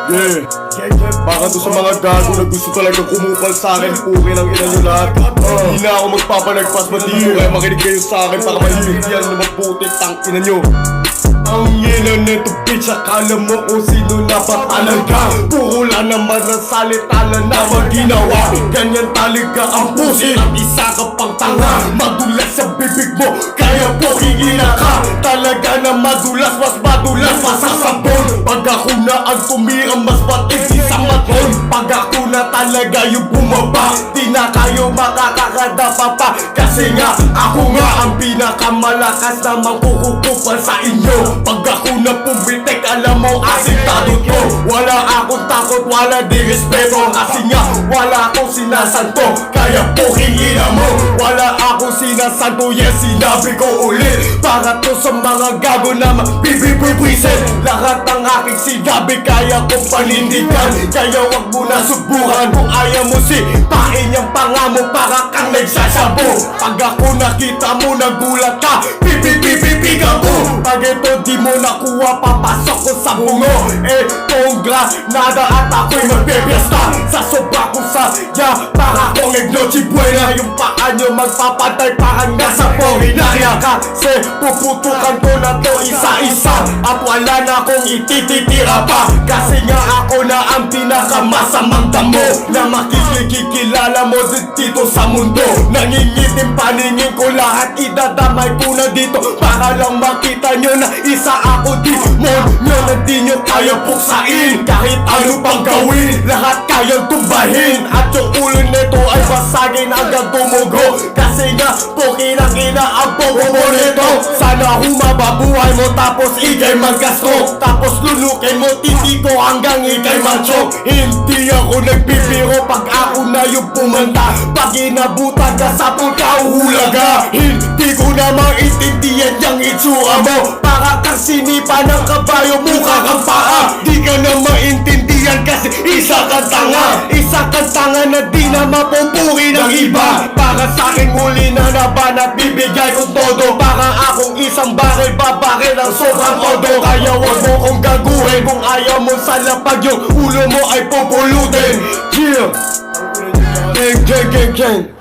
Yeah, baka to sa mga gago na gusto talaga kumupal sa akin. Puri ng ina nyo lahat. Hindi na ako magpapanagpas, matino kaya makinig kayo sa akin. Para mahiligyan na mabuti tang ina nyo. Ang ina neto bitch, akala mo kung sino na ba talaga? Puro lang naman ang salita na ginawa. Ganyan talaga ang pusi at isa ka pang tanga. Madulas sa bibig mo, kaya pokingina ka. Talaga na madulas, mas madulas pa sa sabon. Pag ako na ang tumira, mas matindi sa maton. Pag ako na talaga yung bumaba, di na kayo makakakadapa pa. Kasi nga, ako nga ang pinakamalakas na mangkukukupan sa inyo. Pag ako na pumitik, alam mo asintado to. Wala akong takot, wala di respeto. Kasi nga, wala akong sinasanto, kaya pokingina mo. Wala akong sinasanto, yes, sinabi ko ulit. Para to sa mga gago na mabibibibwisit. Lahat ng aking sinabi, kaya kong panindigan. Kaya wag mo na subukan kung ayaw mo sipain yung panga mo. Para kang nagsasabo. Pag ako nakita mo, nagulat ka, pipipipipiga mo. Pag ito di mo nakuha, papasok ko sa bungo. Etong granada at ako'y magbebiesta. Sa soba ko saya, para kong ignochi buena. Yung paa nyo magpapatay, parang nasa Porinaya. Kasi puputukan ko na to isa-isa. At wala na akong itititira pa. Kasi nga ako na ang pinakamasamang damo na makikikilala mo dito sa mundo. Nangingitim paningin ko, lahat idadamay ko na dito. Para lang makita nyo na isa ako di monyo na di nyo kaya puksain. Kahit ano pang gawin, lahat kayang tumbahin. At yung ulo nito ay basagin hanggang tumugo. Kasi nga, pokinang ina ang bobo mo nito. Sana humababuhay mo tapos ikay magkastro. Tapos lunukin mo titi ko hanggang ikay macho. Hindi ako nagbibiro pag ako na yung pumanta. Pag inabutan ka sa pagkahulaga, hindi ko na maintindihan yung itsura mo. Para kang sinipa ng kabayo, mukha kang paa. Di ka na maintindihan kasi isa kang tanga. Isa kang tanga na di na mapupuri ng iba. Para sa aking huli na naban at bibigay ko todo. Para akong isang baril, babaril ang sobrang todo. Kaya wag mo kong gaguhin kung ayaw mo sa lapag yung ulo mo ay pupulutin. Yeah, gang gang gang gang.